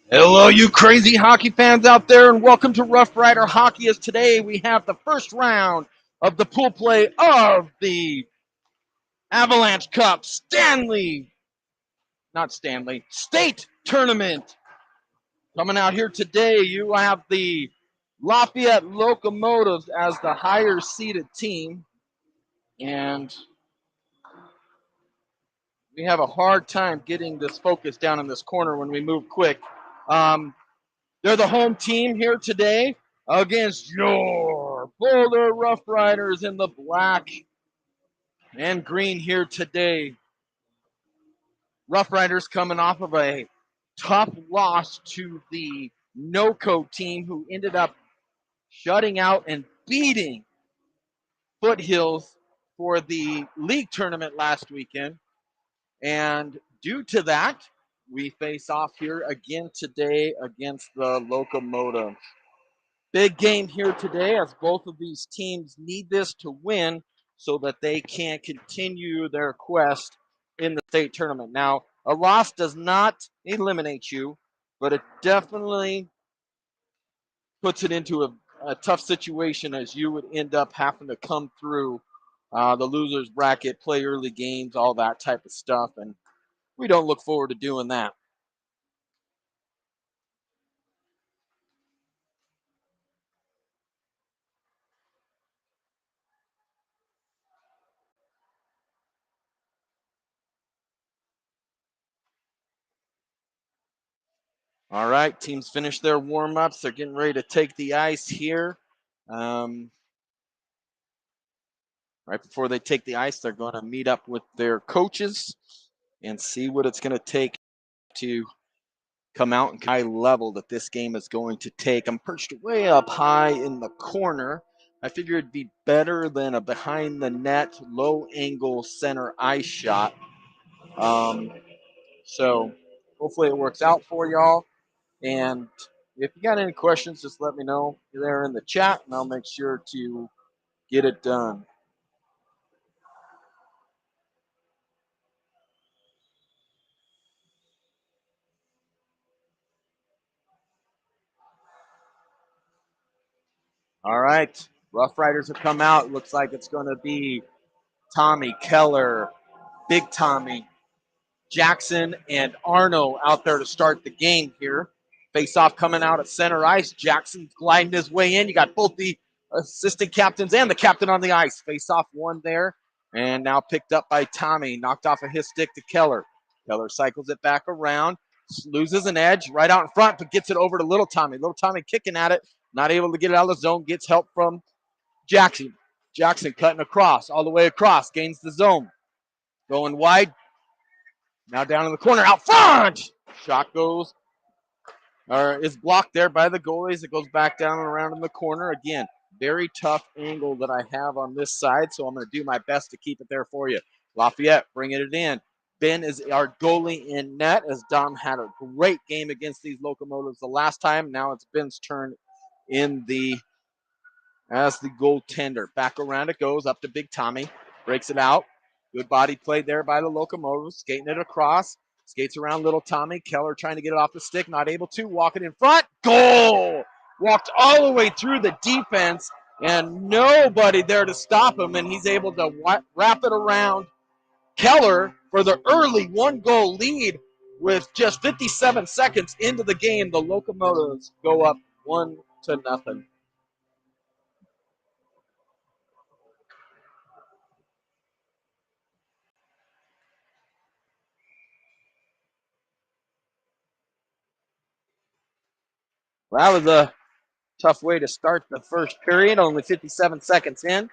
Hello, you crazy hockey fans out there, and welcome to Rough Rider Hockey. As today we have the first round of the pool play of the Avalanche Cup State Tournament. Coming out here today, you have the Lafayette Locomotives as the higher seeded team, and we have a hard time getting this focus down in this corner when we move quick. They're the home team here today against your Boulder Rough Riders in the black and green here today. Rough Riders coming off of a tough loss to the NOCO team, who ended up shutting out and beating Foothills for the league tournament last weekend. And due to that, we face off here again today against the Locomotives. Big game here today, as both of these teams need this to win so that they can continue their quest in the state tournament. Now, a loss does not eliminate you, but it definitely puts it into a tough situation, as you would end up having to come through the losers bracket, play early games, all that type of stuff. And we don't look forward to doing that. All right, teams finish their warm-ups. They're getting ready to take the ice here. Um, right before they take the ice, they're going to meet up with their coaches and see what it's going to take to come out and high level that this game is going to take. I'm perched way up high in the corner. I figure it'd be better than a behind the net, low angle center ice shot. Um, so hopefully it works out for y'all. And if you got any questions, just let me know there in the chat, and I'll make sure to get it done. All right, Rough Riders have come out. Looks like it's going to be Tommy Keller, Big Tommy, Jackson, and Arno out there to start the game here. Face off coming out at center ice. Jackson's gliding his way in. You got both the assistant captains and the captain on the ice. Face off one there, and now picked up by Tommy. Knocked off of his stick to Keller. Keller cycles it back around, loses an edge right out in front, but gets it over to Little Tommy. Little Tommy kicking at it, not able to get it out of the zone. Gets help from Jackson. Jackson cutting across, all the way across, gains the zone. Going wide. Now down in the corner, out front. Shot goes, or is blocked there by the goalies. It goes back down and around in the corner. Again, very tough angle that I have on this side, so I'm going to do my best to keep it there for you. Lafayette bringing it in. Ben is our goalie in net, as Dom had a great game against these Locomotives the last time. Now it's Ben's turn in the as the goaltender. Back around it goes, up to Big Tommy. Breaks it out. Good body play there by the Locomotives. Skating it across. Skates around Little Tommy. Keller trying to get it off the stick. Not able to. Walking in front. Goal! Walked all the way through the defense, and nobody there to stop him, and he's able to wrap it around Keller for the early one-goal lead. With just 57 seconds into the game, the Locomotives go up 1-0. Well, that was a tough way to start the first period, only 57 seconds in,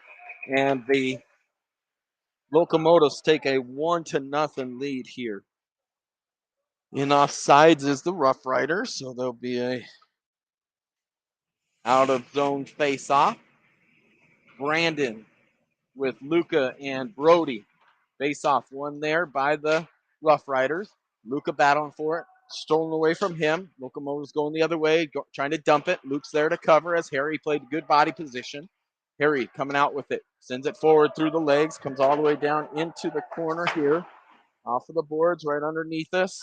and the Locomotives take a 1-0 lead here. In offsides is the Rough Riders, so there'll be a out of zone face off. Brandon with Luca and Brody. Face off one there by the Rough Riders. Luca battling for it. Stolen away from him. Locomotives going the other way, trying to dump it. Luke's there to cover as Harry played good body position. Harry coming out with it. Sends it forward through the legs. Comes all the way down into the corner here. Off of the boards right underneath us.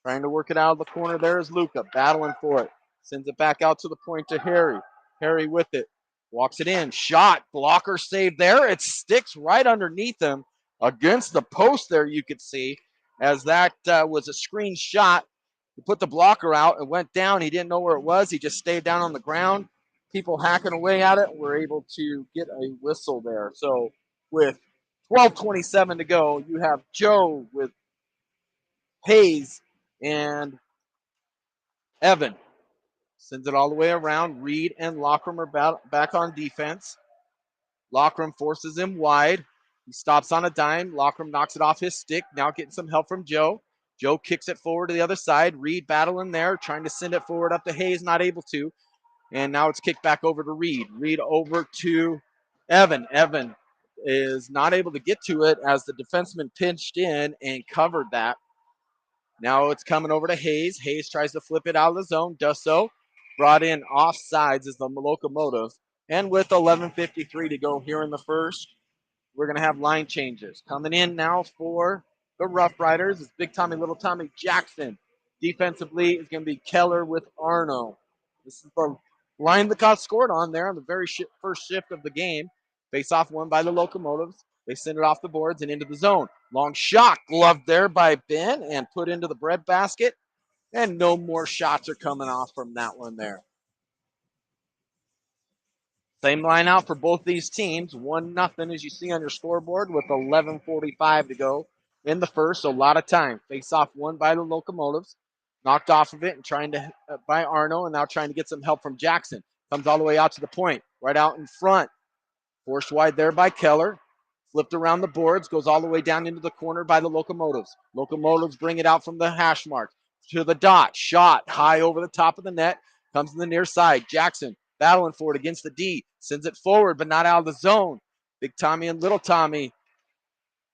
Trying to work it out of the corner. There is Luca battling for it. Sends it back out to the point to Harry. Harry with it. Walks it in. Shot. Blocker save there. It sticks right underneath him against the post there, you could see, as that was a screen shot. He put the blocker out. It went down. He didn't know where it was. He just stayed down on the ground. People hacking away at it were able to get a whistle there. So with 12:27 to go, you have Joe with Hayes and Evan. Sends it all the way around. Reed and Lockram are back on defense. Lockram forces him wide. He stops on a dime. Lockram knocks it off his stick. Now getting some help from Joe. Joe kicks it forward to the other side. Reed battling there, trying to send it forward up to Hayes, not able to. And now it's kicked back over to Reed. Reed over to Evan. Evan is not able to get to it as the defenseman pinched in and covered that. Now it's coming over to Hayes. Hayes tries to flip it out of the zone, does so. Brought in offsides is the Locomotive. And with 11:53 to go here in the first, we're going to have line changes. Coming in now for the RoughRiders is Big Tommy, Little Tommy Jackson. Defensively is going to be Keller with Arno. This is the line that got scored on there on the very first shift of the game. Face off won by the Locomotives. They send it off the boards and into the zone. Long shot, gloved there by Ben and put into the breadbasket. And no more shots are coming off from that one there. Same line out for both these teams. 1-0 as you see on your scoreboard with 11:45 to go in the first. So a lot of time. Face off won by the Locomotives. Knocked off of it and trying to by Arno and now trying to get some help from Jackson. Comes all the way out to the point. Right out in front. Forced wide there by Keller. Flipped around the boards. Goes all the way down into the corner by the Locomotives. Locomotives bring it out from the hash mark to the dot. Shot high over the top of the net. Comes to the near side. Jackson battling for it against the D. Sends it forward, but not out of the zone. Big Tommy and Little Tommy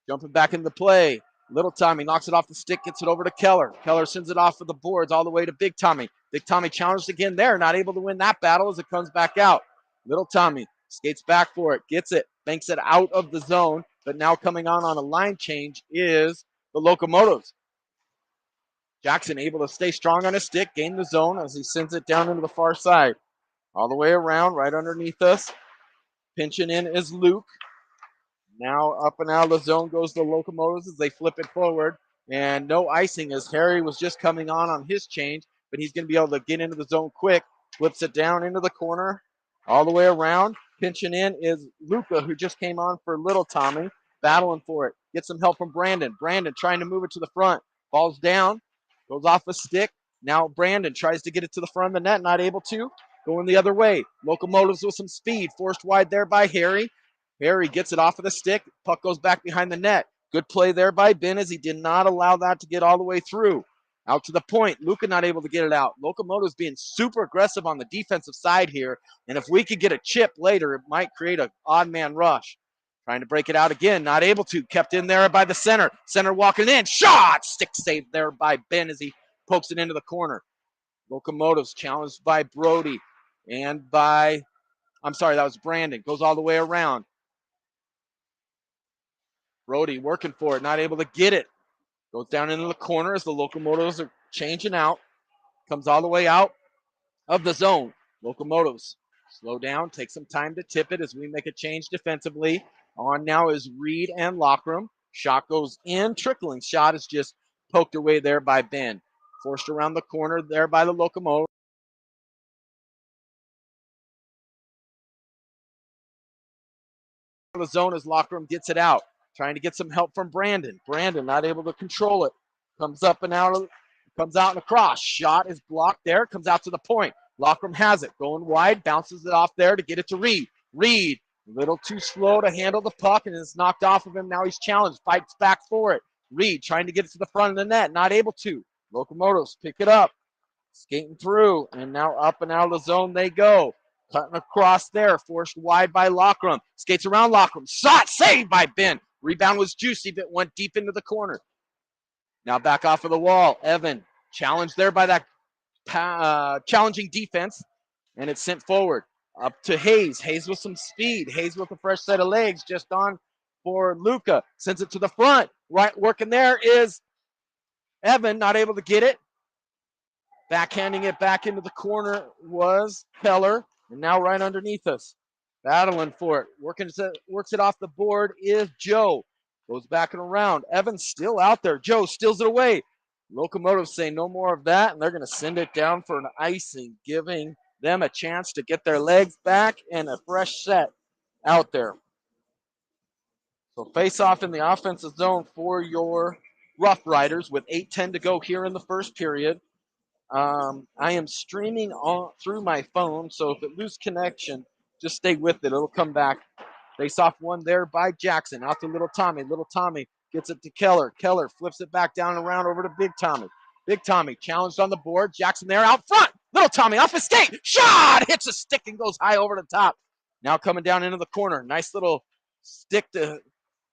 jumping back into play. Little Tommy knocks it off the stick, gets it over to Keller. Keller sends it off of the boards all the way to Big Tommy. Big Tommy challenged again there, not able to win that battle as it comes back out. Little Tommy skates back for it, gets it, banks it out of the zone, but now coming on a line change is the Locomotives. Jackson able to stay strong on his stick, gain the zone as he sends it down into the far side. All the way around, right underneath us. Pinching in is Luke. Now up and out of the zone goes the Locomotives as they flip it forward. And no icing as Harry was just coming on his change, but he's going to be able to get into the zone quick. Flips it down into the corner, all the way around. Pinching in is Luca, who just came on for Little Tommy, battling for it. Gets some help from Brandon. Brandon trying to move it to the front. Falls down, goes off a stick. Now Brandon tries to get it to the front of the net, not able to. Going the other way. Locomotives with some speed. Forced wide there by Harry. Harry gets it off of the stick. Puck goes back behind the net. Good play there by Ben as he did not allow that to get all the way through. Out to the point. Luca not able to get it out. Locomotives being super aggressive on the defensive side here. And if we could get a chip later, it might create an odd man rush. Trying to break it out again. Not able to. Kept in there by the center. Center walking in. Shot! Stick saved there by Ben as he pokes it into the corner. Locomotives challenged by Brody and by, that was Brandon. Goes all the way around. Brody working for it, not able to get it. Goes down into the corner as the Locomotives are changing out. Comes all the way out of the zone. Locomotives slow down, take some time to tip it as we make a change defensively. On now is Reed and Lockram. Shot goes in, trickling. Shot is just poked away there by Ben. Forced around the corner there by the Locomotives. The zone as Lockram gets it out. Trying to get some help from Brandon. Brandon not able to control it. Comes up and out, comes out and across. Shot is blocked there, comes out to the point. Lockram has it, going wide, bounces it off there to get it to Reed. Reed, a little too slow to handle the puck and it's knocked off of him. Now he's challenged, fights back for it. Reed trying to get it to the front of the net, not able to. Locomotives pick it up, skating through, and now up and out of the zone they go. Cutting across there, forced wide by Lockram. Skates around Lockram. Shot saved by Ben. Rebound was juicy, but went deep into the corner. Now back off of the wall. Evan challenged there by that challenging defense, and it's sent forward. Up to Hayes. Hayes with some speed. Hayes with a fresh set of legs just on for Luca. Sends it to the front. Right working there is Evan not able to get it. Backhanding it back into the corner was Keller, and now right underneath us. Battling for it. Works it off the board is Joe. Goes back and around. Evan's still out there. Joe steals it away. Locomotives say no more of that, and they're going to send it down for an icing, giving them a chance to get their legs back and a fresh set out there. So face off in the offensive zone for your RoughRiders with 8:10 to go here in the first period. I am streaming on through my phone, so if it loses connection, just stay with it. It'll come back. Face off one there by Jackson. Out to Little Tommy. Little Tommy gets it to Keller. Keller flips it back down and around over to Big Tommy. Big Tommy challenged on the board. Jackson there out front. Little Tommy off his skate. Shot! Hits a stick and goes high over the top. Now coming down into the corner. Nice little stick to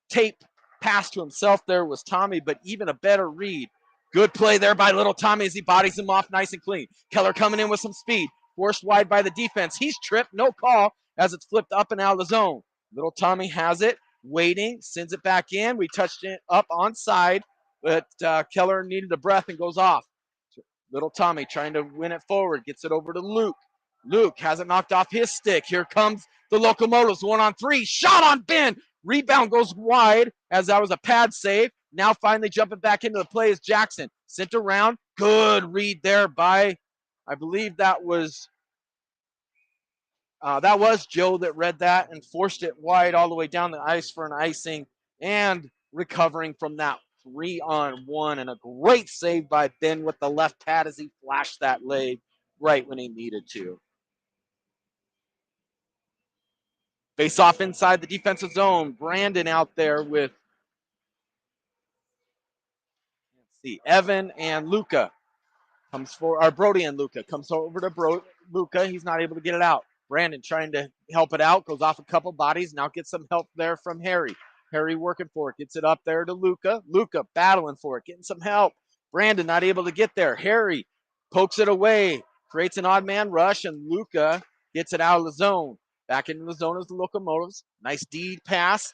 tape pass to himself there was Tommy, but even a better read. Good play there by Little Tommy as he bodies him off nice and clean. Keller coming in with some speed. Forced wide by the defense. He's tripped. No call as it's flipped up and out of the zone. Little Tommy has it. Waiting. Sends it back in. We touched it up onside, but Keller needed a breath and goes off. Little Tommy trying to win it forward. Gets it over to Luke. Luke has it knocked off his stick. Here comes the Locomotives. 1-on-3. Shot on Ben. Rebound goes wide as that was a pad save. Now finally jumping back into the play is Jackson. Sent around. Good read there by, I believe that was Joe that read that and forced it wide all the way down the ice for an icing and recovering from that 3-on-1 and a great save by Ben with the left pad as he flashed that leg right when he needed to. Face off inside the defensive zone. Brandon out there with Evan and Luca. Brody and Luca comes over to Luca. He's not able to get it out. Brandon trying to help it out. Goes off a couple bodies. Now gets some help there from Harry. Harry working for it. Gets it up there to Luca. Luca battling for it. Getting some help. Brandon not able to get there. Harry pokes it away. Creates an odd man rush. And Luca gets it out of the zone. Back into the zone as the Locomotives. Nice deed pass.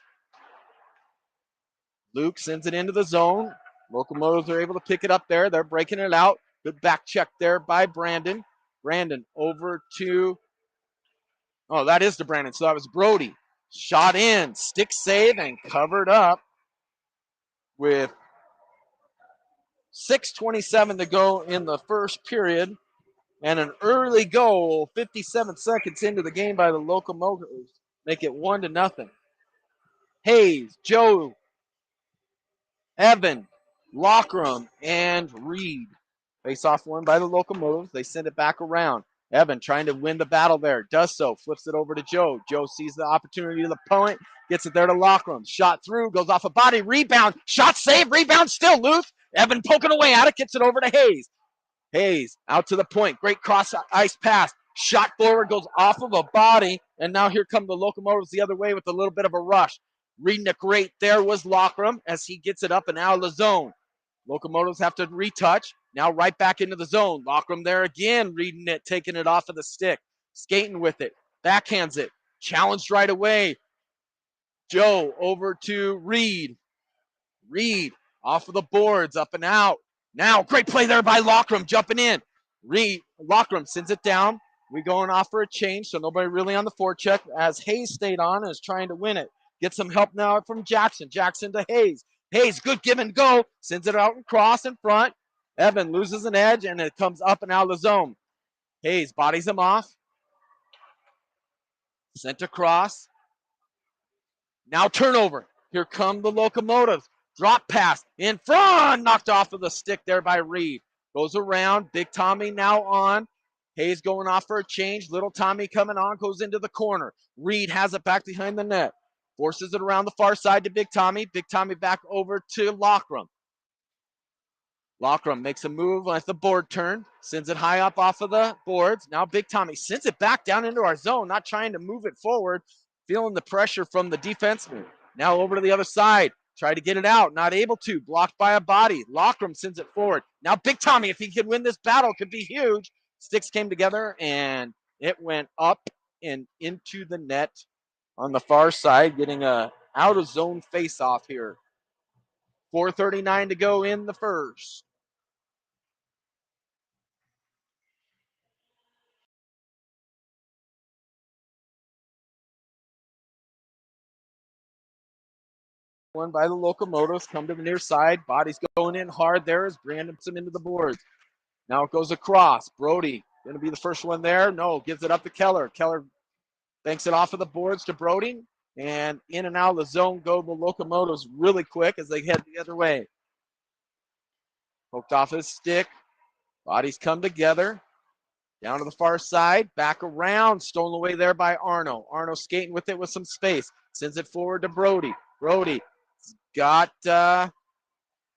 Luke sends it into the zone. Locomotives are able to pick it up there. They're breaking it out. Good back check there by Brandon. Brandon over to, that is to Brandon. So that was Brody. Shot in, stick save, and covered up with 6:27 to go in the first period. And an early goal, 57 seconds into the game by the Locomotives. Make it 1-0. Hayes, Joe, Evan, Lockram, and Reed. Face off one by the Locomotives. They send it back around. Evan trying to win the battle there. Does so. Flips it over to Joe. Joe sees the opportunity to the point. Gets it there to Lockram. Shot through. Goes off a body. Rebound. Shot save. Rebound still loose. Evan poking away at it. Gets it over to Hayes. Hayes out to the point. Great cross ice pass. Shot forward. Goes off of a body. And now here come the Locomotives the other way with a little bit of a rush. Reading it great there was Lockram as he gets it up and out of the zone. Locomotives have to retouch. Now right back into the zone. Lockram there again, reading it, taking it off of the stick. Skating with it. Backhands it. Challenged right away. Joe over to Reed. Reed off of the boards, up and out. Now great play there by Lockram, jumping in. Lockram sends it down. We going off for a change, so nobody really on the forecheck as Hayes stayed on and is trying to win it. Get some help now from Jackson. Jackson to Hayes. Hayes, good give and go. Sends it out and cross in front. Evan loses an edge, and it comes up and out of the zone. Hayes bodies him off. Sent across. Now turnover. Here come the Locomotives. Drop pass in front. Knocked off of the stick there by Reed. Goes around. Big Tommy now on. Hayes going off for a change. Little Tommy coming on. Goes into the corner. Reed has it back behind the net. Forces it around the far side to Big Tommy. Big Tommy back over to Lockram. Lockram makes a move at the board turn. Sends it high up off of the boards. Now Big Tommy sends it back down into our zone. Not trying to move it forward. Feeling the pressure from the defenseman. Now over to the other side. Try to get it out. Not able to. Blocked by a body. Lockram sends it forward. Now Big Tommy, if he could win this battle, could be huge. Sticks came together and it went up and into the net on the far side, getting a out of zone face off here. 4:39 to go in the first. one by the Locomotives. Come to the near side. Body's going in hard there as Bantam into the boards. Now it goes across. Brody going to be the first one there. No, gives it up to Keller. Keller banks it off of the boards to Brody. And in and out of the zone go the Locomotives really quick as they head the other way. Poked off his stick. Bodies come together. Down to the far side. Back around. Stolen away there by Arno. Arno skating with it with some space. Sends it forward to Brody. Brody got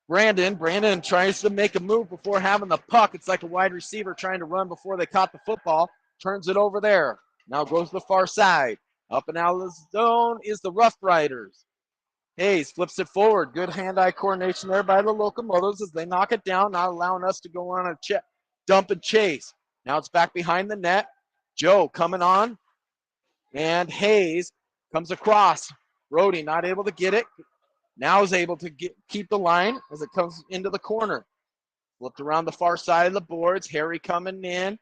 Brandon. Brandon tries to make a move before having the puck. It's like a wide receiver trying to run before they caught the football. Turns it over there. Now goes to the far side. Up and out of the zone is the RoughRiders. Hayes flips it forward. Good hand-eye coordination there by the Locomotives as they knock it down, not allowing us to go on a dump and chase. Now it's back behind the net. Joe coming on. And Hayes comes across. Brody not able to get it. Now is able to keep the line as it comes into the corner. Flipped around the far side of the boards. Harry coming in.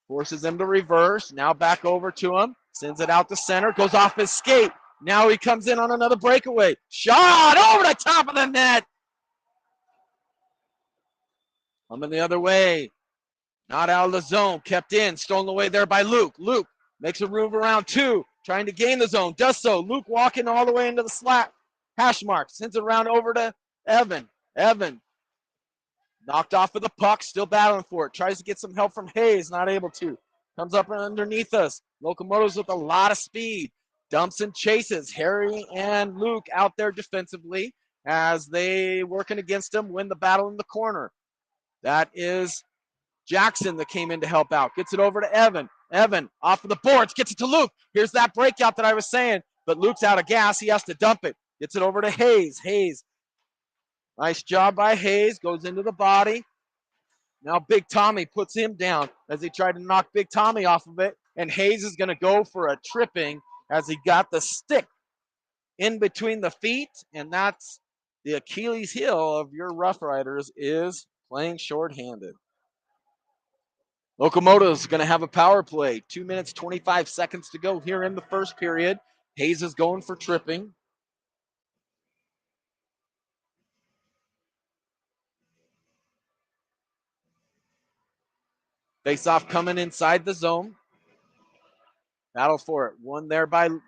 Forces him to reverse. Now back over to him. Sends it out to center. Goes off his skate. Now he comes in on another breakaway. Shot over the top of the net. Coming the other way. Not out of the zone. Kept in. Stolen away there by Luke. Luke makes a move around two. Trying to gain the zone. Does so. Luke walking all the way into the slot. Hash mark. Sends it around over to Evan. Evan. Knocked off of the puck. Still battling for it. Tries to get some help from Hayes. Not able to. Comes up underneath us. Locomotives with a lot of speed. Dumps and chases. Harry and Luke out there defensively as they working against him, win the battle in the corner. That is Jackson that came in to help out. Gets it over to Evan. Evan off of the boards. Gets it to Luke. Here's that breakout that I was saying. But Luke's out of gas. He has to dump it. Gets it over to Hayes. Hayes. Nice job by Hayes. Goes into the body. Now Big Tommy puts him down as he tried to knock Big Tommy off of it. And Hayes is going to go for a tripping as he got the stick in between the feet. And that's the Achilles heel of your RoughRiders, is playing shorthanded. Locomotives going to have a power play. 2 minutes, 25 seconds to go here in the first period. Hayes is going for tripping. Face-off coming inside the zone. Battle for it. One there by the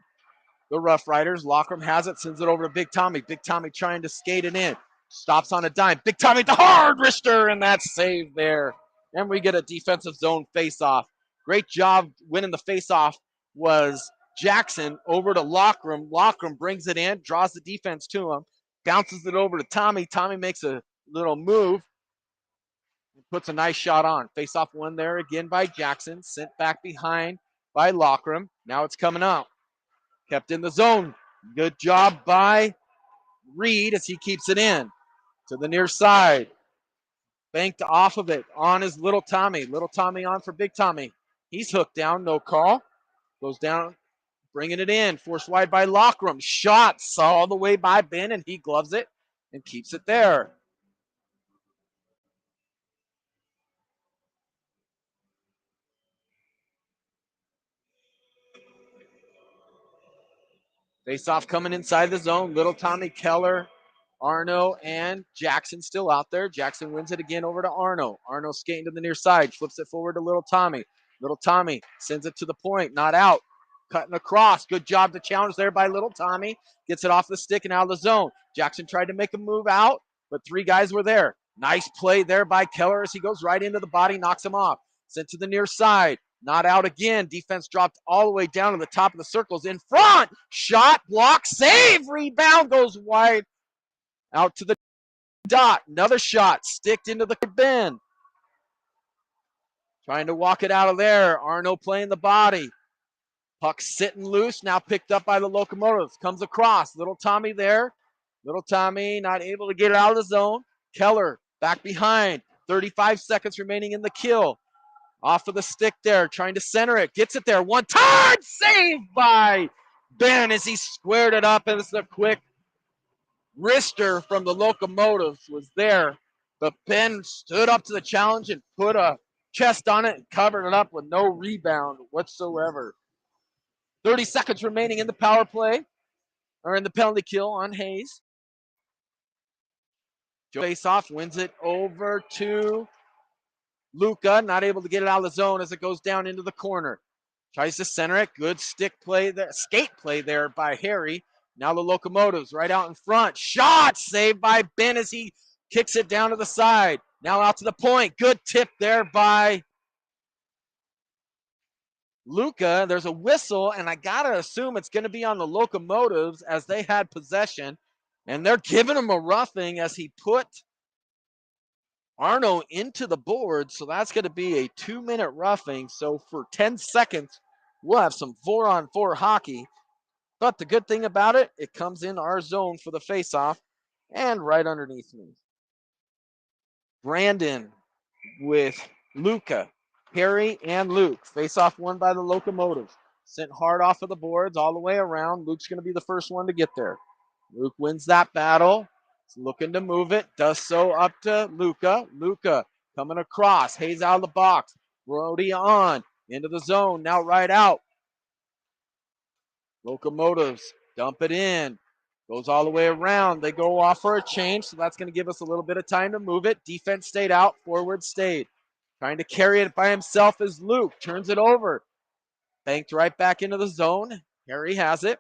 RoughRiders. Lockram has it, sends it over to Big Tommy. Big Tommy trying to skate it in. Stops on a dime. Big Tommy the hard wrister, and that's saved there. And we get a defensive zone face-off. Great job winning the face-off was Jackson over to Lockram. Lockram brings it in, draws the defense to him, bounces it over to Tommy. Tommy makes a little move, puts a nice shot on. Face-off one there again by Jackson. Sent back behind by Lockram. Now it's coming out. Kept in the zone. Good job by Reed as he keeps it in to the near side. Banked off of it on his Little Tommy. Little Tommy on for Big Tommy. He's hooked down, no call. Goes down, bringing it in. Forced wide by Lockram. Shot all the way by Ben, and he gloves it and keeps it there. Face-off coming inside the zone. Little Tommy, Keller, Arno, and Jackson still out there. Jackson wins it again over to Arno. Arno skating to the near side. Flips it forward to Little Tommy. Little Tommy sends it to the point. Not out. Cutting across. Good job to challenge there by Little Tommy. Gets it off the stick and out of the zone. Jackson tried to make a move out, but three guys were there. Nice play there by Keller as he goes right into the body, knocks him off. Sent to the near side. Not out again. Defense dropped all the way down to the top of the circles. In front. Shot, block, save. Rebound goes wide. Out to the dot. Another shot. Sticked into the bin. Trying to walk it out of there. Arno playing the body. Puck sitting loose. Now picked up by the Locomotives. Comes across. Little Tommy there. Little Tommy not able to get it out of the zone. Keller back behind. 35 seconds remaining in the kill. Off of the stick there, trying to center it. Gets it there. One time saved by Ben as he squared it up. And it's a quick wrister from the Locomotives was there. But Ben stood up to the challenge and put a chest on it and covered it up with no rebound whatsoever. 30 seconds remaining in the power play. or in the penalty kill on Hayes. Face off, wins it over to Luca, not able to get it out of the zone as it goes down into the corner. Tries to center it. Good stick play there, skate play there by Harry. Now the Locomotives right out in front. Shot saved by Ben as he kicks it down to the side. Now out to the point. Good tip there by Luca. There's a whistle, and I got to assume it's going to be on the Locomotives as they had possession. And they're giving him a roughing as he put Arno into the board. So that's going to be a 2-minute roughing. So for 10 seconds, we'll have some 4-on-4 hockey. But the good thing about it, it comes in our zone for the face-off and right underneath me. Brandon with Luca, Harry, and Luke. Face-off won by the Locomotives. Sent hard off of the boards all the way around. Luke's going to be the first one to get there. Luke wins that battle. He's looking to move it. Does so up to Luca. Luca coming across. Hayes out of the box. Brody on. Into the zone. Now right out. Locomotives dump it in. Goes all the way around. They go off for a change, so that's going to give us a little bit of time to move it. Defense stayed out. Forward stayed. Trying to carry it by himself is Luke. Turns it over. Banked right back into the zone. Harry has it.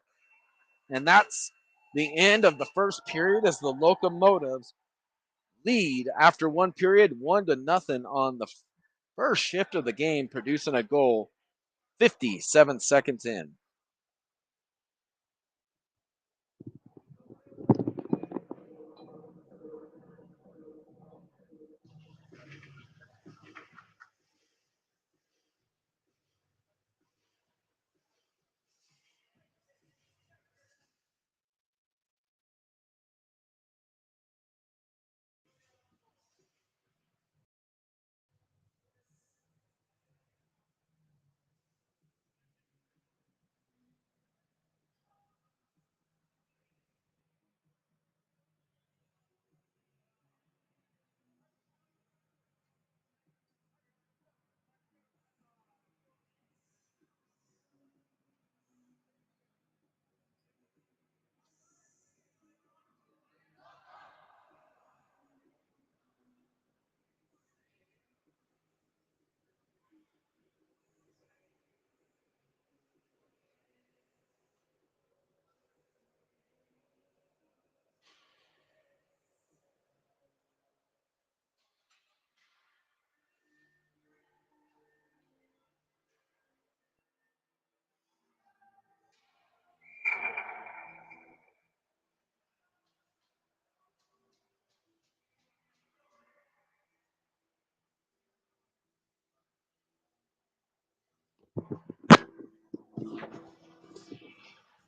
And that's the end of the first period as the Locomotives lead after one period, 1-0 on the first shift of the game, producing a goal 57 seconds in.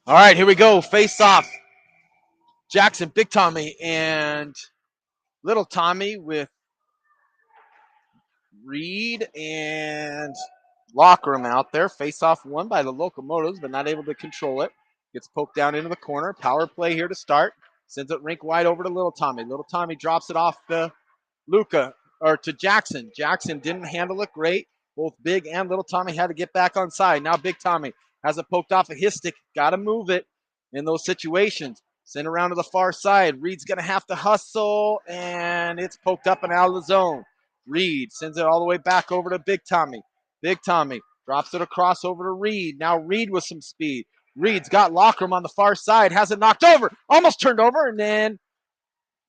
All right, here we go. Face off. Jackson, Big Tommy, and Little Tommy with Reed and Lockram out there. Face off won by the Locomotives, but not able to control it. Gets poked down into the corner. Power play here to start. Sends it rink wide over to Little Tommy. Little Tommy drops it off to Luca, or to Jackson. Jackson didn't handle it great. Both Big and Little Tommy had to get back on side. Now Big Tommy has it poked off of his stick. Got to move it in those situations. Send around to the far side. Reed's going to have to hustle, and it's poked up and out of the zone. Reed sends it all the way back over to Big Tommy. Big Tommy drops it across over to Reed. Now Reed with some speed. Reed's got Lockram on the far side. Has it knocked over. Almost turned over, and then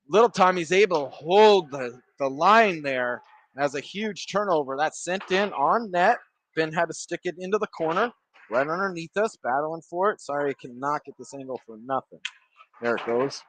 Little Tommy's able to hold the line there. Has a huge turnover. That's sent in on net. Ben had to stick it into the corner right underneath us, battling for it. Sorry, I cannot get this angle for nothing. There it goes.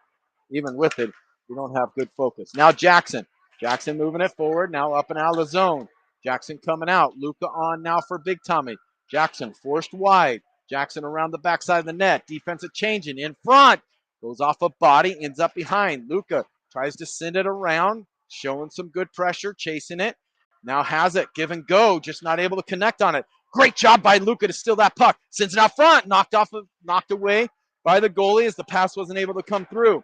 Even with it, we don't have good focus. Now Jackson. Jackson moving it forward. Now up and out of the zone. Jackson coming out. Luca on now for Big Tommy. Jackson forced wide. Jackson around the backside of the net. Defensive changing in front. Goes off a body, ends up behind. Luca tries to send it around, showing some good pressure, chasing it. Now has it, give and go, just not able to connect on it. Great job by Luca to steal that puck. Sends it out front, knocked away by the goalie as the pass wasn't able to come through.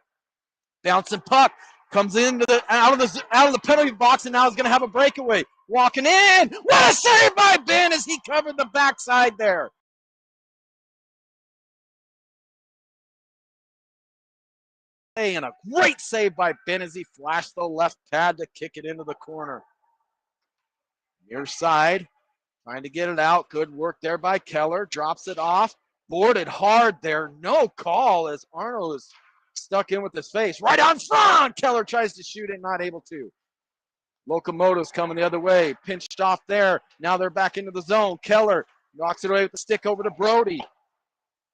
Bouncing puck comes into the out of the penalty box, and now is going to have a breakaway. Walking in, what a save by Ben as he covered the backside there. And a great save by Ben as he flashed the left pad to kick it into the corner. Near side, trying to get it out. Good work there by Keller. Drops it off. Boarded hard there. No call as Arnold is stuck in with his face. Right on front. Keller tries to shoot it, not able to. Locomotives coming the other way. Pinched off there. Now they're back into the zone. Keller knocks it away with the stick over to Brody.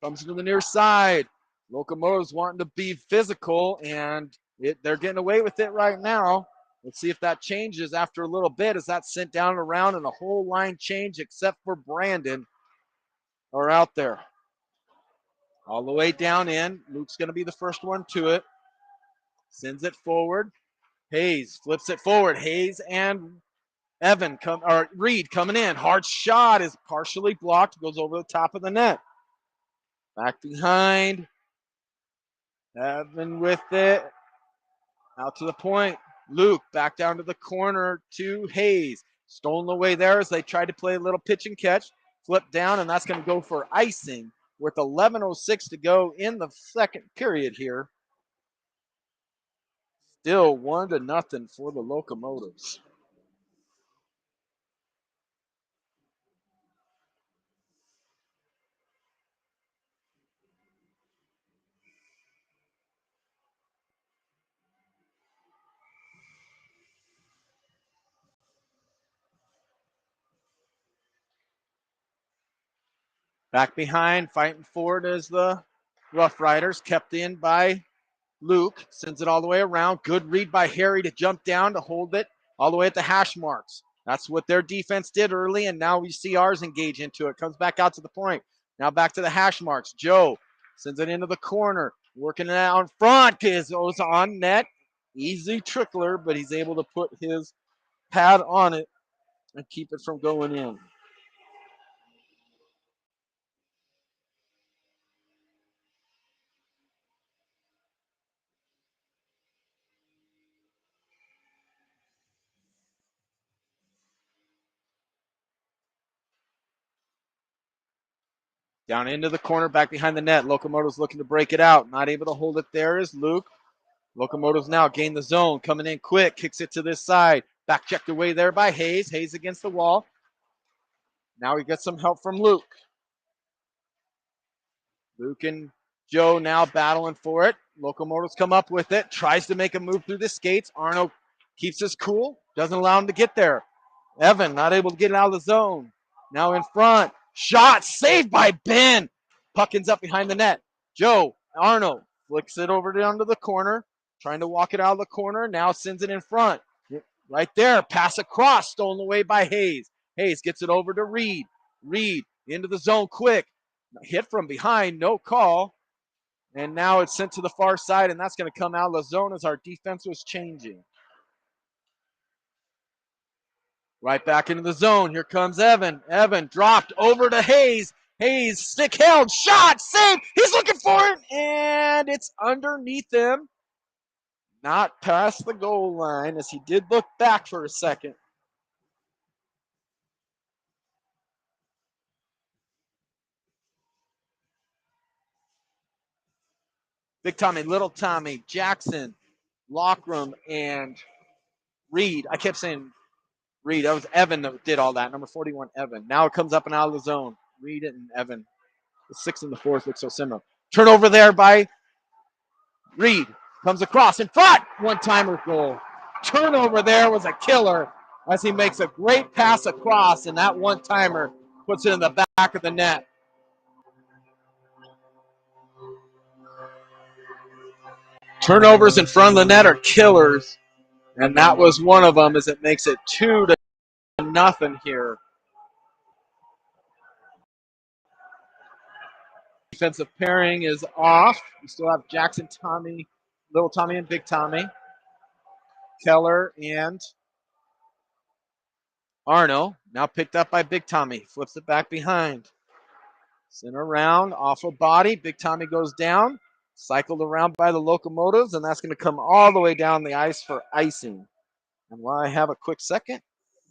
Comes to the near side. Locomotives wanting to be physical, and they're getting away with it right now. Let's see if that changes after a little bit as that's sent down and around, and the whole line change except for Brandon are out there. All the way down in. Luke's going to be the first one to it. Sends it forward. Hayes flips it forward. Hayes and Reed coming in. Hard shot is partially blocked. Goes over the top of the net. Back behind. Evan with it. Out to the point. Luke back down to the corner to Hayes. Stolen away there as they tried to play a little pitch and catch. Flip down, and that's going to go for icing with 11:06 to go in the second period here. Still 1-0 for the Locomotives. Back behind, fighting forward as the RoughRiders, kept in by Luke. Sends it all the way around. Good read by Harry to jump down to hold it all the way at the hash marks. That's what their defense did early, and now we see ours engage into it. Comes back out to the point. Now back to the hash marks. Joe sends it into the corner. Working it out in front. Goes on net. Easy trickler, but he's able to put his pad on it and keep it from going in. Down into the corner, back behind the net. Locomotives looking to break it out. Not able to hold it there is Luke. Locomotives now gain the zone. Coming in quick. Kicks it to this side. Back checked away there by Hayes. Hayes against the wall. Now he gets some help from Luke. Luke and Joe now battling for it. Locomotives come up with it. Tries to make a move through the skates. Arno keeps his cool. Doesn't allow him to get there. Evan not able to get it out of the zone. Now in front. Shot saved by Ben. Puck ends up behind the net. Joe Arno flicks it over down to the corner. Trying to walk it out of the corner. Now sends it in front. Right there. Pass across. Stolen away by Hayes. Hayes gets it over to Reed. Reed into the zone quick. Hit from behind. No call. And now it's sent to the far side, and that's going to come out of the zone as our defense was changing. Right back into the zone. Here comes Evan. Evan dropped over to Hayes. Hayes, stick held, shot, save. He's looking for it, and it's underneath him. Not past the goal line, as he did look back for a second. Big Tommy, Little Tommy, Jackson, Lockram, and Reed. I kept saying Reed. That was Evan that did all that. Number 41, Evan. Now it comes up and out of the zone. Reed and Evan. The 6th and the 4th look so similar. Turnover there by Reed. Comes across in front. One-timer goal. Turnover there was a killer as he makes a great pass across, and that one-timer puts it in the back of the net. Turnovers in front of the net are killers, and that was one of them as it makes it 2-0 here. Defensive pairing is off. We still have Jackson, Tommy, Little Tommy, and Big Tommy. Keller and Arno now picked up by Big Tommy. Flips it back behind. Center around, off a body. Big Tommy goes down. Cycled around by the Locomotives, and that's going to come all the way down the ice for icing. And while I have a quick second,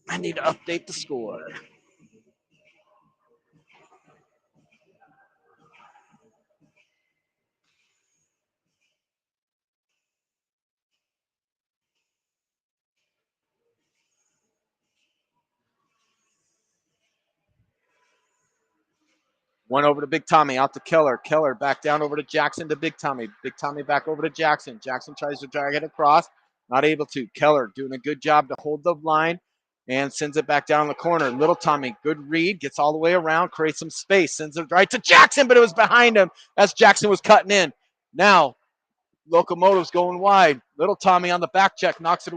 I need to update the score. One over to Big Tommy, out to Keller. Keller back down over to Jackson to Big Tommy. Big Tommy back over to Jackson. Jackson tries to drag it across. Not able to. Keller doing a good job to hold the line and sends it back down the corner. Little Tommy, good read, gets all the way around, creates some space, sends it right to Jackson, but it was behind him as Jackson was cutting in. Now, Locomotives going wide. Little Tommy on the back check, knocks it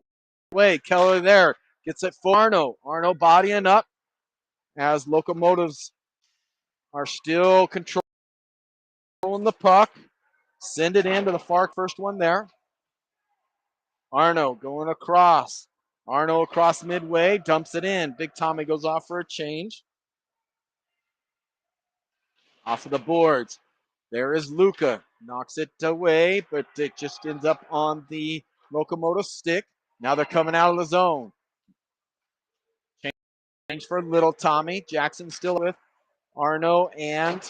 away. Keller there, gets it for Arno. Arno bodying up as Locomotives are still controlling the puck. Send it into the far first one there. Arno going across. Arno across midway, dumps it in. Big Tommy goes off for a change. Off of the boards. There is Luca. Knocks it away, but it just ends up on the Locomotive stick. Now they're coming out of the zone. Change for Little Tommy. Jackson still with Arno and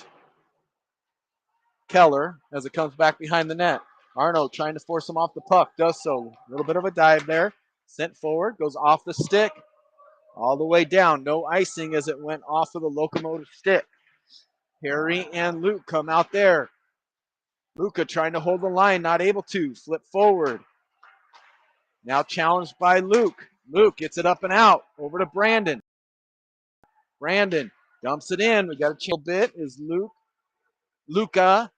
Keller as it comes back behind the net. Arno trying to force him off the puck. Does so. A little bit of a dive there. Sent forward. Goes off the stick. All the way down. No icing as it went off of the Locomotive stick. Harry and Luke come out there. Luca trying to hold the line. Not able to. Flip forward. Now challenged by Luke. Luke gets it up and out. Over to Brandon. Brandon dumps it in. We got a chill bit. Is Luca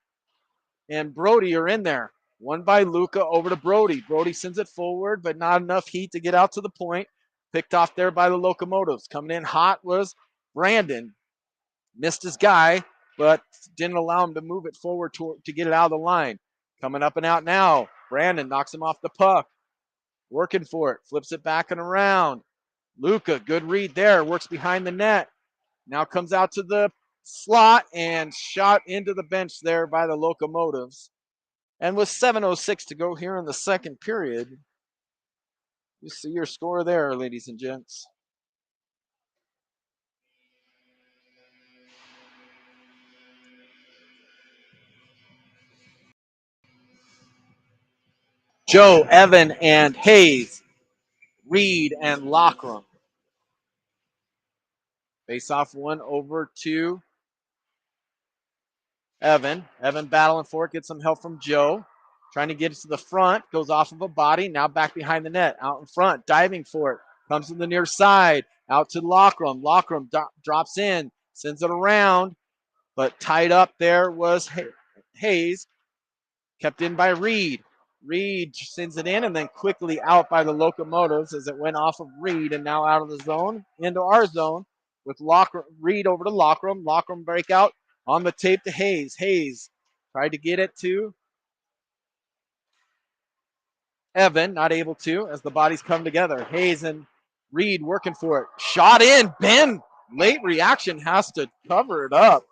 and Brody are in there. One by Luca over to Brody. Brody sends it forward, but not enough heat to get out to the point. Picked off there by the Locomotives. Coming in hot was Brandon. Missed his guy, but didn't allow him to move it forward to get it out of the line. Coming up and out now. Brandon knocks him off the puck. Working for it. Flips it back and around. Luca, good read there. Works behind the net. Now comes out to the slot and shot into the bench there by the Locomotives. And with 7:06 to go here in the second period, you see your score there, ladies and gents. Joe, Evan, and Hayes. Reed and Lockram. Face off one over to Evan. Evan battling for it, gets some help from Joe. Trying to get it to the front, goes off of a body, now back behind the net, out in front, diving for it. Comes to the near side, out to Lockram. Lockram drops in, sends it around, but tied up there was Hayes. Kept in by Reed. Reed sends it in and then quickly out by the Locomotives as it went off of Reed and now out of the zone into our zone with Reed over to Lockram. Lockram breakout on the tape to Hayes. Hayes tried to get it to Evan, not able to as the bodies come together. Hayes and Reed working for it. Shot in. Ben, late reaction, has to cover it up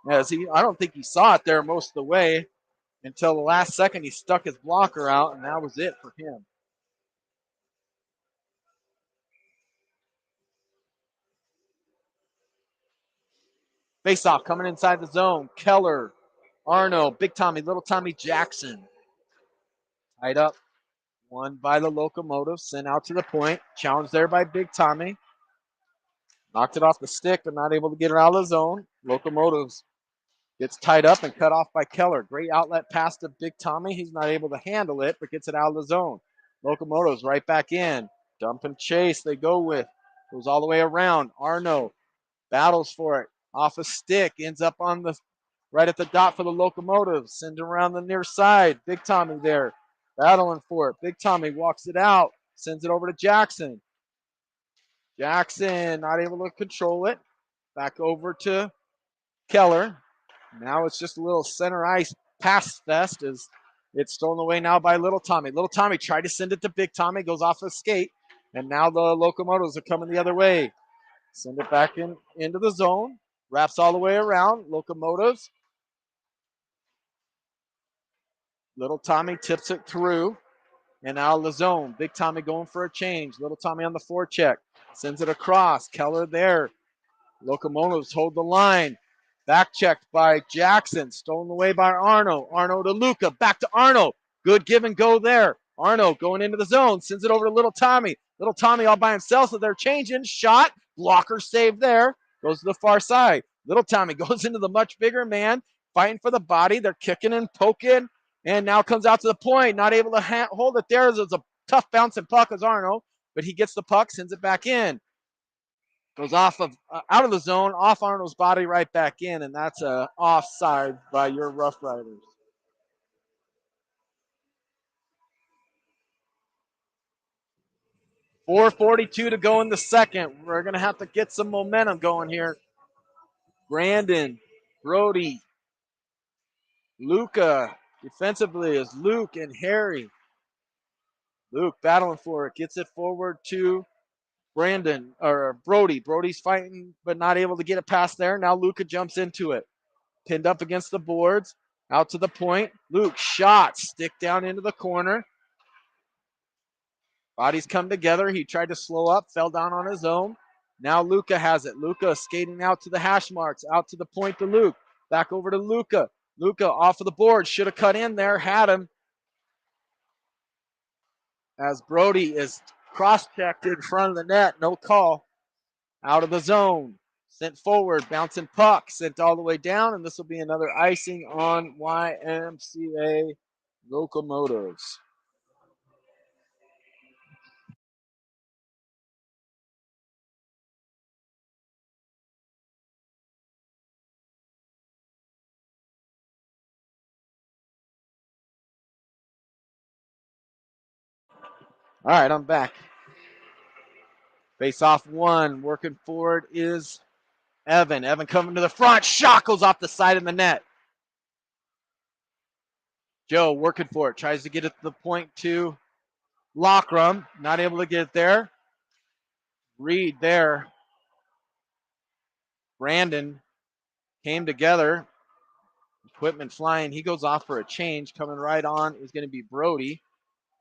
as I don't think he saw it there most of the way. Until the last second, he stuck his blocker out, and that was it for him. Face-off coming inside the zone. Keller, Arno, Big Tommy, Little Tommy, Jackson. Tied up. One by the Locomotives, sent out to the point. Challenged there by Big Tommy. Knocked it off the stick, but not able to get it out of the zone. Locomotives gets tied up and cut off by Keller. Great outlet pass to Big Tommy. He's not able to handle it, but gets it out of the zone. Locomotives right back in. Dump and chase they go with. Goes all the way around. Arno battles for it. Off a stick. Ends up on the right at the dot for the Locomotives. Sends around the near side. Big Tommy there. Battling for it. Big Tommy walks it out. Sends it over to Jackson. Jackson not able to control it. Back over to Keller. Now it's just a little center ice pass fest as it's stolen away now by Little Tommy. Little Tommy tried to send it to Big Tommy, goes off a skate, and now the Locomotives are coming the other way. Send it back into the zone, wraps all the way around. Locomotives. Little Tommy tips it through, and out of the zone. Big Tommy going for a change. Little Tommy on the forecheck, sends it across. Keller there. Locomotives hold the line. Back checked by Jackson. Stolen away by Arno. Arno to Luca. Back to Arno. Good give and go there. Arno going into the zone. Sends it over to Little Tommy. Little Tommy all by himself, so they're changing. Shot. Blocker save there. Goes to the far side. Little Tommy goes into the much bigger man, fighting for the body. They're kicking and poking, and now comes out to the point, not able to hold it there. There's a tough bouncing puck as Arno, but he gets the puck, sends it back in. Goes off of out of the zone, off Arnold's body, right back in, and that's a offside by your RoughRiders. 4:42 to go in the second. We're going to have to get some momentum going here. Brandon, Brody, Luca. Defensively is Luke and Harry. Luke battling for it. Gets it forward to Brandon or Brody. Brody's fighting but not able to get it past there. Now Luca jumps into it. Pinned up against the boards. Out to the point. Luke shot. Stick down into the corner. Bodies come together. He tried to slow up. Fell down on his own. Now Luca has it. Luca skating out to the hash marks. Out to the point to Luke. Back over to Luca. Luca off of the board. Should have cut in there. Had him. As Brody is cross-checked in front of the net. No call. Out of the zone. Sent forward. Bouncing puck. Sent all the way down. And this will be another icing on YMCA Locomotives. All right, I'm back. Face off one. Working forward is Evan. Evan coming to the front. Shot goes off the side of the net. Joe working for it. Tries to get it to the point to Lockrum. Not able to get it there. Reed there. Brandon came together. Equipment flying. He goes off for a change. Coming right on is going to be Brody.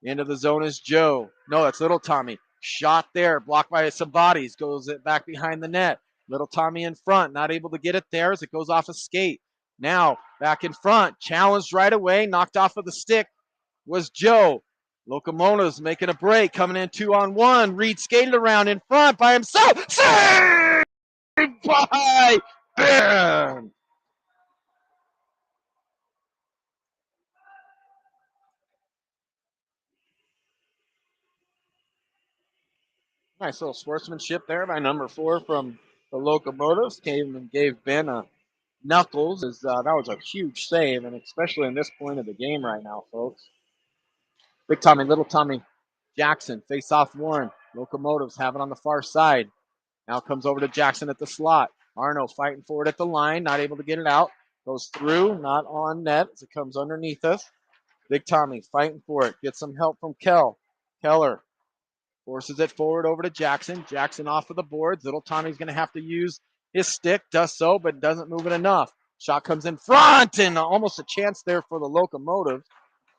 Into the zone is Joe. No, that's Little Tommy. Shot there. Blocked by some bodies. Goes it back behind the net. Little Tommy in front. Not able to get it there as it goes off a skate. Now back in front. Challenged right away. Knocked off of the stick was Joe. Locomotives making a break. Coming in 2-on-1. Reed skated around in front by himself. Saved by Ben. Nice little sportsmanship there by number 4 from the Locomotives. Came and gave Ben a knuckles. That was a huge save, and especially in this point of the game right now, folks. Big Tommy, Little Tommy, Jackson, face off one. Locomotives have it on the far side. Now comes over to Jackson at the slot. Arno fighting for it at the line, not able to get it out. Goes through, not on net as it comes underneath us. Big Tommy fighting for it. Gets some help from Keller forces it forward over to Jackson. Jackson off of the boards. Little Tommy's going to have to use his stick. Does so, but doesn't move it enough. Shot comes in front, and almost a chance there for the Locomotive.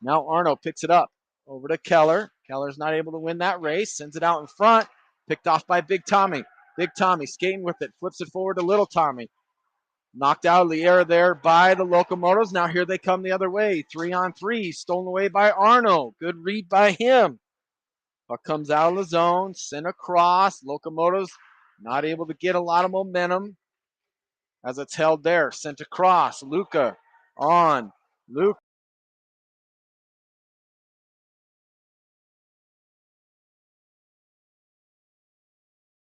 Now Arno picks it up over to Keller. Keller's not able to win that race. Sends it out in front. Picked off by Big Tommy. Big Tommy skating with it. Flips it forward to Little Tommy. Knocked out of the air there by the Locomotives. Now here they come the other way. 3-on-3. Stolen away by Arno. Good read by him. Puck comes out of the zone, sent across. Locomotives not able to get a lot of momentum as it's held there. Sent across. Luca on. Luke.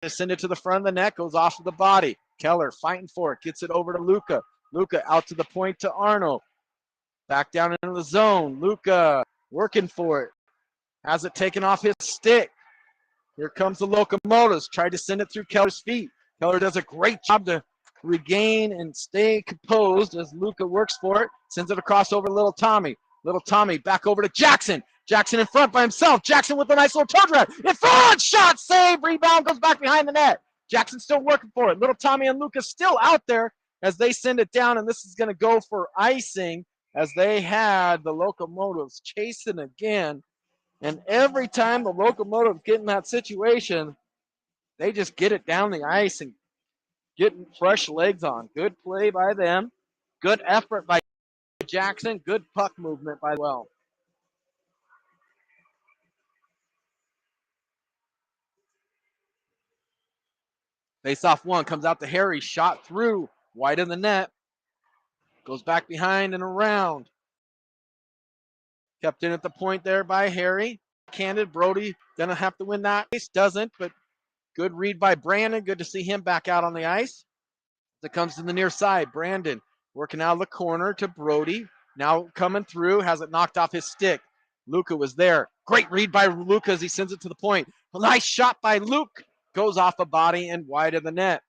Send it to the front of the net. Goes off of the body. Keller fighting for it. Gets it over to Luca. Luca out to the point to Arno. Back down into the zone. Luca working for it. Has it taken off his stick. Here comes the Locomotives. Tried to send it through Keller's feet. Keller does a great job to regain and stay composed as Luca works for it. Sends it across over to Little Tommy. Little Tommy back over to Jackson. Jackson in front by himself. Jackson with a nice little toe drag. In front, shot, save, rebound, goes back behind the net. Jackson still working for it. Little Tommy and Luca still out there as they send it down, and this is going to go for icing as they had the Locomotives chasing again. And every time the Locomotives get in that situation, they just get it down the ice and get fresh legs on. Good play by them. Good effort by Jackson. Good puck movement by well. Face off one. Comes out to Harry. Shot through wide of the net. Goes back behind and around. Kept in at the point there by Harry. Candid, Brody gonna have to win that race. Doesn't, but good read by Brandon. Good to see him back out on the ice. That comes to the near side. Brandon working out of the corner to Brody. Now coming through, has it knocked off his stick. Luca was there. Great read by Luca as he sends it to the point. A nice shot by Luke. Goes off a body and wide of the net.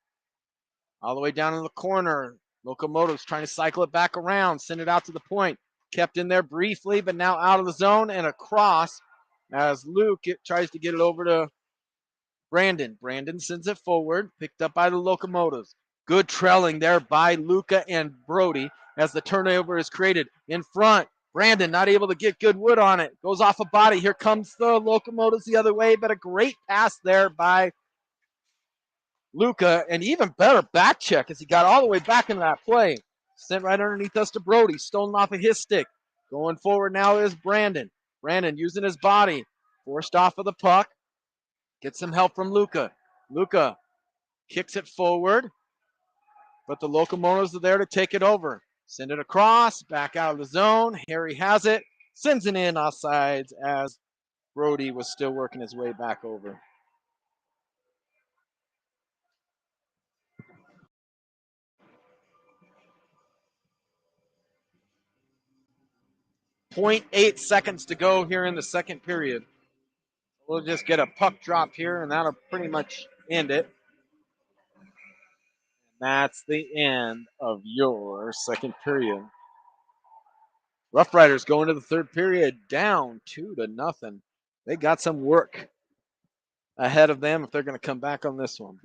All the way down in the corner. Locomotives trying to cycle it back around, send it out to the point. Kept in there briefly, but now out of the zone and across as Luke tries to get it over to Brandon. Brandon sends it forward, picked up by the Locomotives. Good trailing there by Luca and Brody as the turnover is created in front. Brandon not able to get good wood on it. Goes off a body. Here comes the Locomotives the other way, but a great pass there by Luca, and even better back check as he got all the way back into that play. Sent right underneath us to Brody, stolen off of his stick. Going forward now is Brandon. Brandon using his body, forced off of the puck. Gets some help from Luca. Luca kicks it forward, but the Locomotives are there to take it over. Send it across, back out of the zone. Harry has it, sends it in offsides as Brody was still working his way back over. .8 seconds to go here in the second period. We'll just get a puck drop here, and that'll pretty much end it. That's the end of your second period. RoughRiders go into the third period down 2-0. They got some work ahead of them if they're going to come back on this one.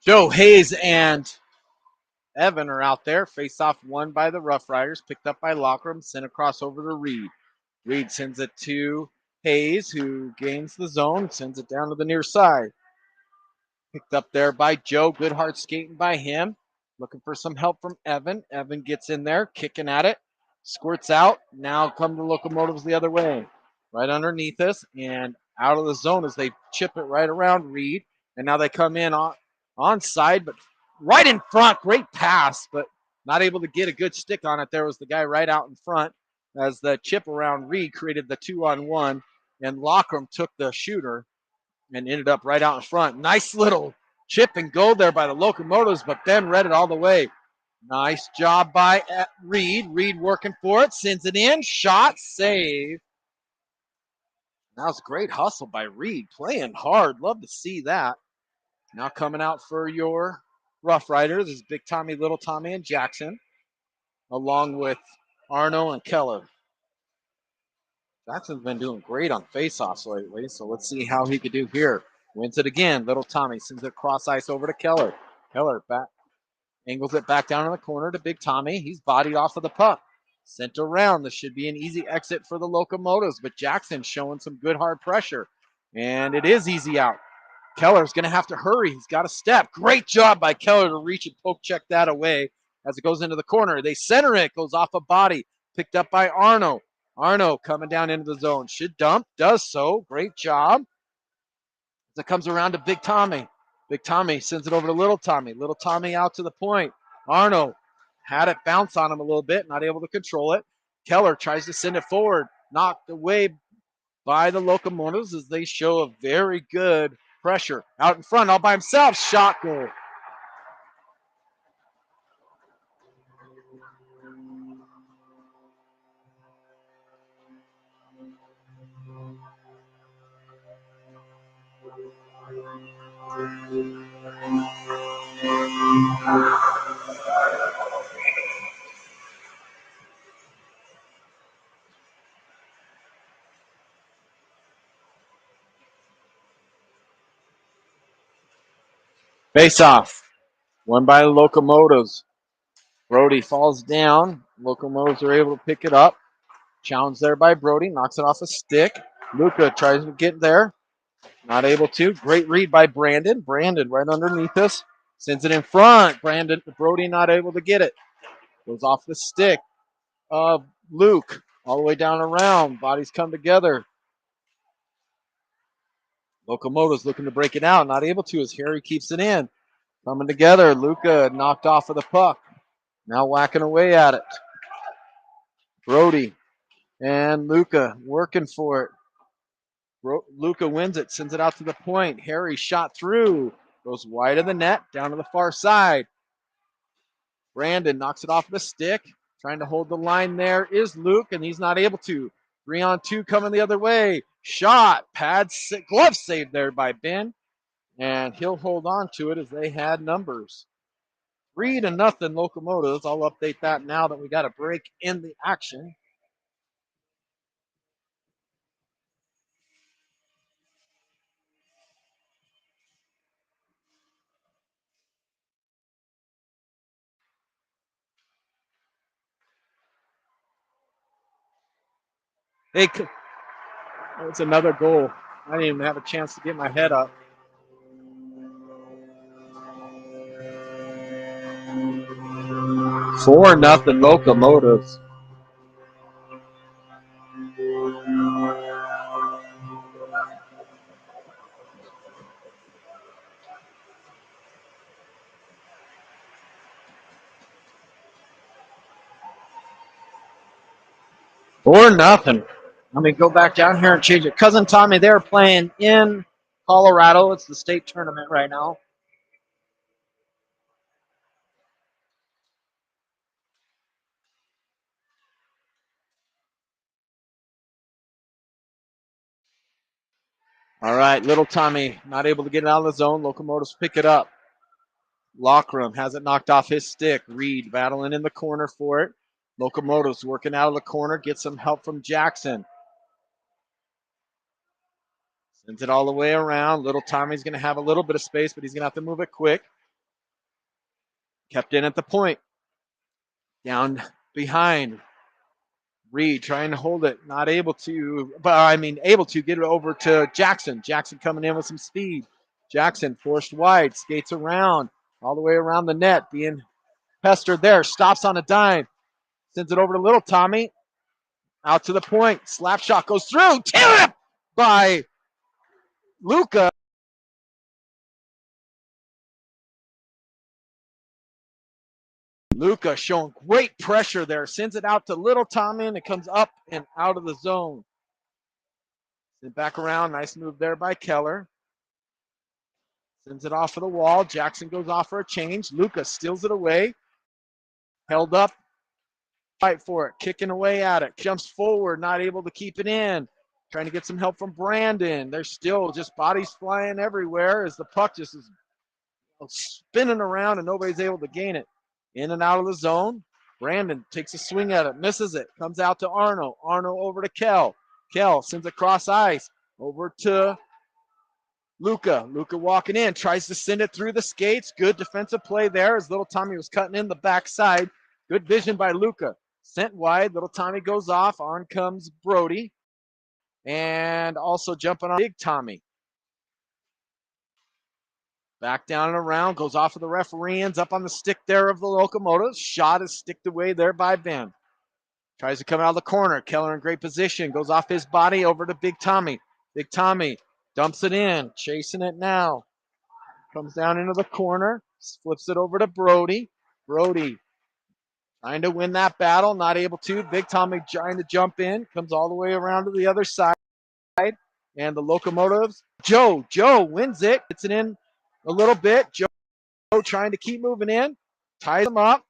Joe Hayes and Evan are out there. Face off won by the RoughRiders, picked up by Lockram, sent across over to Reed. Reed sends it to Hayes, who gains the zone, sends it down to the near side. Picked up there by Joe. Good hard skating by him. Looking for some help from Evan. Evan gets in there, kicking at it. Squirts out. Now come the Locomotives the other way. Right underneath us and out of the zone as they chip it right around Reed. And now they come in on side, but right in front. Great pass, but not able to get a good stick on it. There was the guy right out in front as the chip around Reed created the 2-on-1. And Lockram took the shooter and ended up right out in front. Nice little chip and go there by the Locomotives, but Ben read it all the way. Nice job by Reed. Reed working for it, sends it in, shot, save. That was a great hustle by Reed, playing hard. Love to see that. Now coming out for your RoughRiders is Big Tommy, Little Tommy, and Jackson, along with Arno and Keller. Jackson's been doing great on faceoffs lately, so let's see how he could do here. Wins it again. Little Tommy sends it cross ice over to Keller. Keller back, angles it back down in the corner to Big Tommy. He's bodied off of the puck. Sent around. This should be an easy exit for the Locomotives, but Jackson's showing some good hard pressure. And it is easy out. Keller's going to have to hurry. He's got to step. Great job by Keller to reach and poke check that away as it goes into the corner. They center it. Goes off a body. picked up by Arno. Arno coming down into the zone. Should dump, does so. Great job. As it comes around to Big Tommy. Big Tommy sends it over to Little Tommy. Little Tommy out to the point. Arno had it bounce on him a little bit, not able to control it. Keller tries to send it forward, knocked away by the Locomotives as they show a very good pressure. Out in front, all by himself, shot goal. Face off. Won by the Locomotives. Brody falls down. Locomotives are able to pick it up. Challenge there by Brody. Knocks it off a stick. Luca tries to get there. Not able to. Great read by Brandon. Brandon right underneath us. Sends it in front. Brody not able to get it. Goes off the stick of Luke. All the way down around. Bodies come together. Locomotives looking to break it out. Not able to as Harry keeps it in. Coming together. Luca knocked off of the puck. Now whacking away at it. Brody and Luca working for it. Luca wins it, sends it out to the point. Harry shot through. Goes wide of the net, down to the far side. Brandon knocks it off the stick. Trying to hold the line there is Luke, and he's not able to. 3-on-2 coming the other way. Shot. Glove saved there by Ben. And he'll hold on to it as they had numbers. 3-0 Locomotives. I'll update that now that we got a break in the action. Hey, that's another goal. I didn't even have a chance to get my head up. 4-0 Locomotives. Or nothing. Let me go back down here and change it. Cousin Tommy, they're playing in Colorado. It's the state tournament right now. All right, little Tommy not able to get it out of the zone. Locomotives pick it up. Lockram has it knocked off his stick. Reed battling in the corner for it. Locomotives working out of the corner. Get some help from Jackson. Sends it all the way around. Little Tommy's going to have a little bit of space, but he's going to have to move it quick. Kept in at the point. Down behind. Reed trying to hold it, not able to, able to get it over to Jackson. Jackson coming in with some speed. Jackson forced wide, skates around, all the way around the net, being pestered there. Stops on a dime, sends it over to Little Tommy. Out to the point, slap shot goes through, tip by Luca. Luca showing great pressure there, sends it out to Little Tommy, and it comes up and out of the zone. Then back around, nice move there by Keller. Sends it off of the wall. Jackson goes off for a change. Luca steals it away. Held up. Fight for it. Kicking away at it. Jumps forward. Not able to keep it in. Trying to get some help from Brandon. There's still just bodies flying everywhere as the puck just is spinning around and nobody's able to gain it. In and out of the zone. Brandon takes a swing at it. Misses it. Comes out to Arno. Arno over to Kel. Kel sends it across ice. Over to Luca walking in, tries to send it through the skates. Good defensive play there as Little Tommy was cutting in the backside. Good vision by Luca. Sent wide. Little Tommy goes off. On comes Brody. And also jumping on Big Tommy. Back down and around. Goes off of the referee. Ends up on the stick there of the Locomotives. Shot is sticked away there by Ben. Tries to come out of the corner. Keller in great position. Goes off his body over to Big Tommy. Big Tommy dumps it in. Chasing it now. Comes down into the corner. Flips it over to Brody. Brody trying to win that battle. Not able to. Big Tommy trying to jump in. Comes all the way around to the other side. And the Locomotives. Joe wins it. Gets it in a little bit. Joe trying to keep moving in. Ties him up.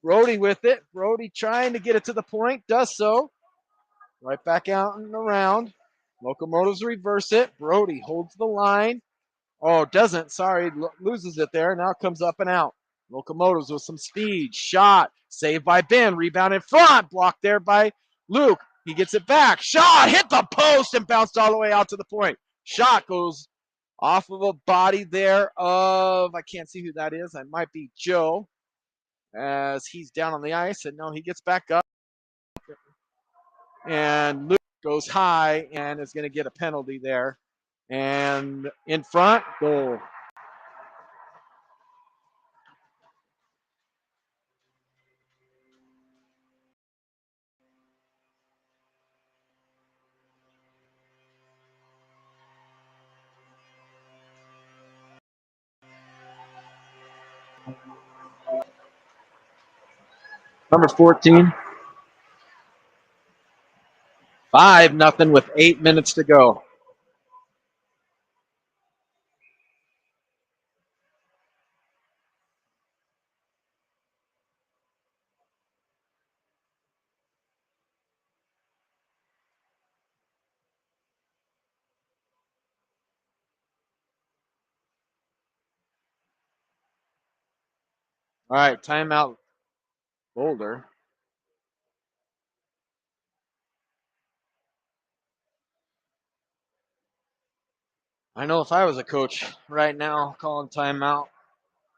Brody with it. Brody trying to get it to the point. Does so. Right back out and around. Locomotives reverse it. Brody holds the line. Oh, doesn't. Sorry. Loses it there. Now comes up and out. Locomotives with some speed. Shot. Saved by Ben. Rebound in front. Blocked there by Luke. He gets it back. Shot. Hit the post and bounced all the way out to the point. Shot goes off of a body there of, I can't see who that is. That might be Joe, as he's down on the ice. And no, he gets back up. And Luke goes high and is going to get a penalty there. And in front, goal. Number 14. 5-0 with 8 minutes to go. All right, timeout, Boulder. I know if I was a coach right now calling timeout,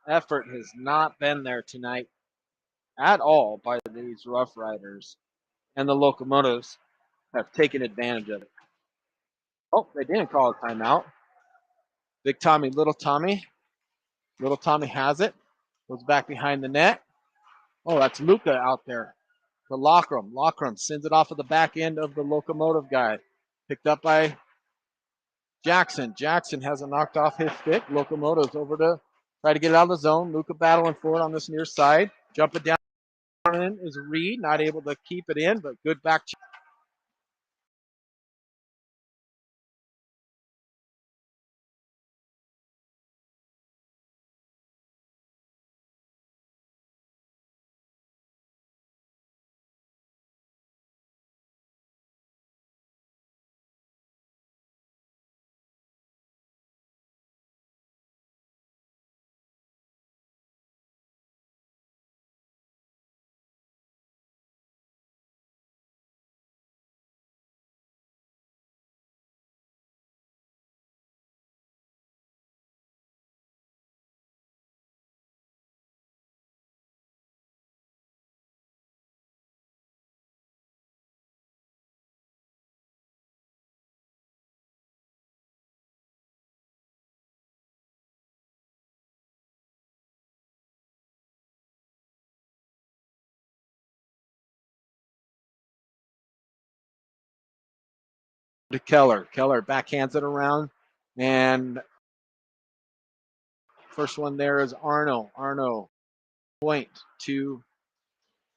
effort has not been there tonight at all by these RoughRiders, and the Locomotives have taken advantage of it. Oh, they didn't call a timeout. Big Tommy, Little Tommy. Little Tommy has it. Goes back behind the net. Oh, that's Luca out there. To Lockram. Lockram sends it off of the back end of the Locomotive guy. Picked up by Jackson. Jackson has it knocked off his stick. Locomotives over to try to get it out of the zone. Luca battling for it on this near side. Jumping down in is Reed. Not able to keep it in, but good back check. To Keller. Keller backhands it around. And first one there is Arno. Arno point to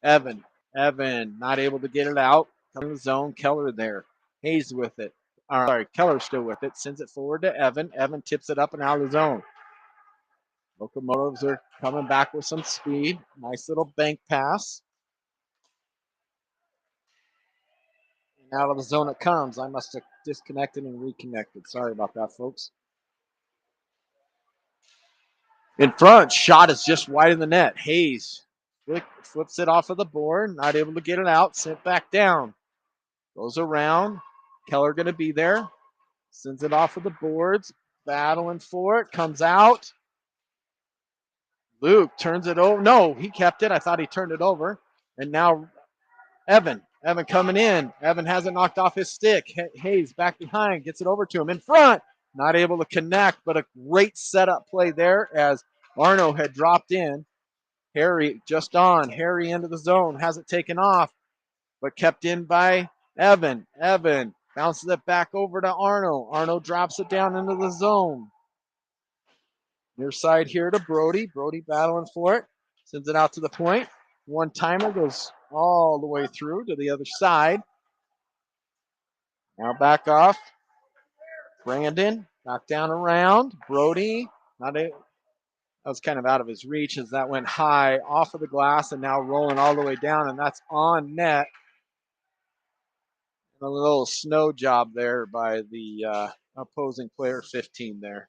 Evan. Evan not able to get it out. Coming to the zone. Keller there. Hayes with it. Sorry, Keller still with it. Sends it forward to Evan. Evan tips it up and out of the zone. Locomotives are coming back with some speed. Nice little bank pass. And out of the zone it comes. I must have disconnected and reconnected. Sorry about that, folks. In front, shot is just wide in the net. Hayes flips it off of the board. Not able to get it out. Sent back down. Goes around. Keller going to be there. Sends it off of the boards. Battling for it. Comes out. Luke turns it over. No, he kept it. I thought he turned it over. And now Evan coming in. Evan has it knocked off his stick. Hayes back behind. Gets it over to him. In front. Not able to connect, but a great setup play there as Arno had dropped in. Harry just on. Harry into the zone. Has it taken off. but kept in by Evan. Evan bounces it back over to Arno. Arno drops it down into the zone. Near side here to Brody. Brody battling for it. Sends it out to the point. One timer goes all the way through to the other side. Now back off. Brandon knocked down around. Brody, that was kind of out of his reach as that went high off of the glass and now rolling all the way down, and that's on net. A little snow job there by the opposing player 15 there.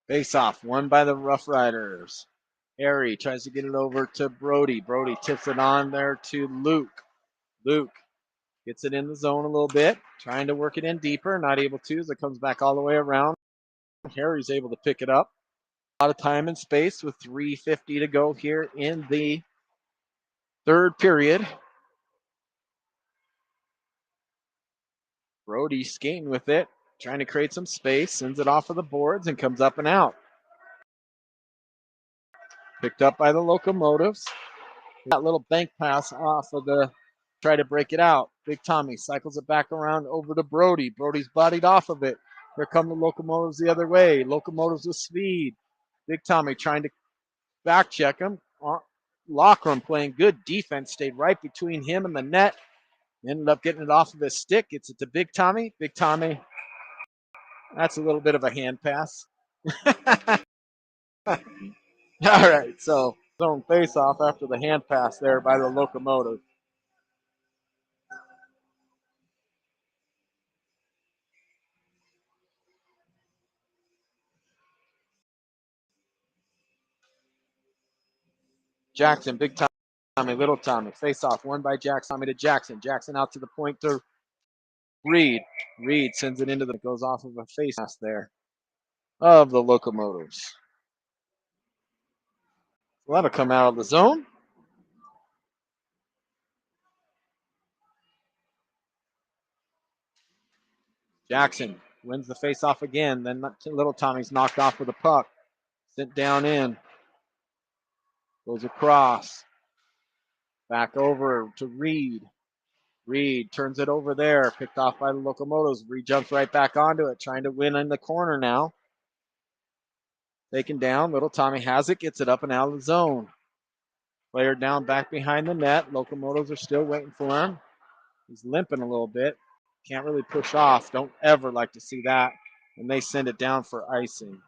Face off, won by the RoughRiders. Harry tries to get it over to Brody. Brody tips it on there to Luke. Luke gets it in the zone a little bit, trying to work it in deeper, not able to as it comes back all the way around. Harry's able to pick it up. A lot of time and space with 3:50 to go here in the third period. Brody skating with it, trying to create some space, sends it off of the boards and comes up and out. Picked up by the Locomotives. That little bank pass off of the, try to break it out. Big Tommy cycles it back around over to Brody. Brody's bodied off of it. Here come the Locomotives the other way. Locomotives with speed. Big Tommy trying to back check him. Lockram playing good defense, stayed right between him and the net. Ended up getting it off of his stick. Gets it to Big Tommy. Big Tommy, that's a little bit of a hand pass. All right, so zone face off after the hand pass there by the Locomotive. Jackson, Big Tommy, Little Tommy, face off, won by Jackson. Tommy to Jackson. Jackson out to the point to Reed. Reed sends it into the, goes off of a face pass there of the Locomotives. So that'll come out of the zone. Jackson wins the face off again. Then Little Tommy's knocked off with a puck. Sent down in. Goes across. Back over to Reed. Reed turns it over there. Picked off by the Locomotives. Reed jumps right back onto it. Trying to win in the corner now. Taken down. Little Tommy has it. Gets it up and out of the zone. Player down back behind the net. Locomotives are still waiting for him. He's limping a little bit. Can't really push off. Don't ever like to see that. And they send it down for icing.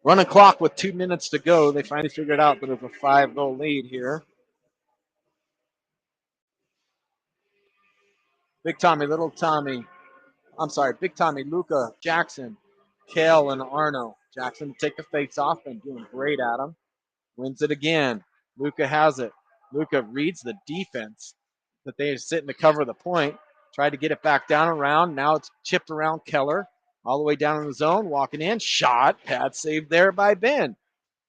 Running clock with 2 minutes to go. They finally figured out that it's a 5-goal lead here. Big Tommy, Little Tommy. I'm sorry, Big Tommy, Luca, Jackson, Kale, and Arno. Jackson to take the face off and doing great at him. Wins it again. Luca has it. Luca reads the defense that they sit in to cover the point. Tried to get it back down around. Now it's chipped around Keller. All the way down in the zone. Walking in. Shot. Pad saved there by Ben.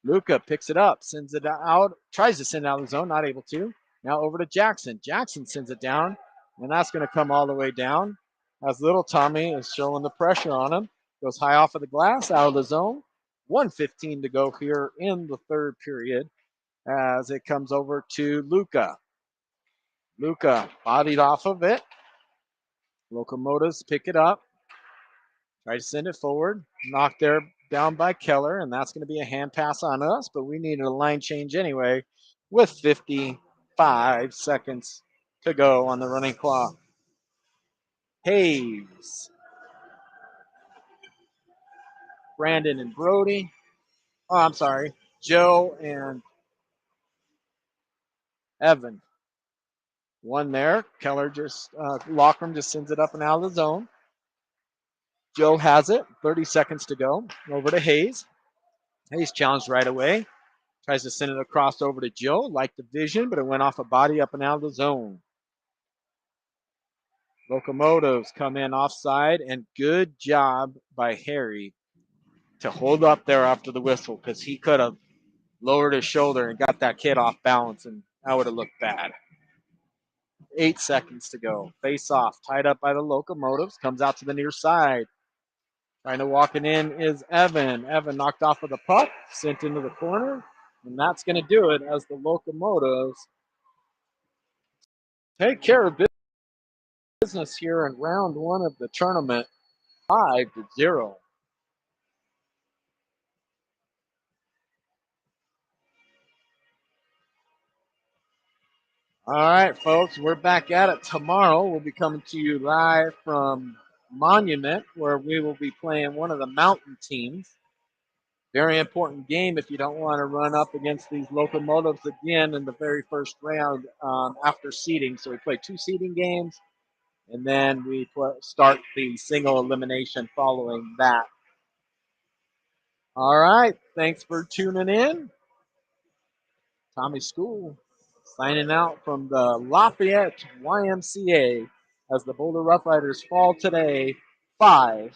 Luca picks it up. Sends it out. Tries to send it out of the zone. Not able to. Now over to Jackson. Jackson sends it down. And that's going to come all the way down. As Little Tommy is showing the pressure on him. Goes high off of the glass. Out of the zone. 1:15 to go here in the third period as it comes over to Luca. Luca bodied off of it. Locomotives pick it up. Try to send it forward. Knocked there down by Keller, and that's going to be a hand pass on us, but we needed a line change anyway with 55 seconds to go on the running clock. Hayes. Brandon and Brody. Oh, I'm sorry. Joe and Evan. One there. Keller just, Lockram just sends it up and out of the zone. Joe has it. 30 seconds to go. Over to Hayes. Hayes challenged right away. Tries to send it across over to Joe. Liked the vision, but it went off a body up and out of the zone. Locomotives come in offside, and good job by Harry to hold up there after the whistle, because he could have lowered his shoulder and got that kid off balance, and that would have looked bad. 8 seconds to go. Face off, tied up by the Locomotives, comes out to the near side. Trying to walk it in is Evan. Evan knocked off of the puck, sent into the corner, and that's going to do it as the Locomotives take care of business here in round one of the tournament, 5-0. All right, folks, we're back at it tomorrow. We'll be coming to you live from Monument, where we will be playing one of the mountain teams. Very important game if you don't want to run up against these Locomotives again in the very first round after seeding. So we play 2 seeding games, and then we start the single elimination following that. All right, thanks for tuning in. Tommy School signing out from the Lafayette YMCA as the Boulder RoughRiders fall today 5-0.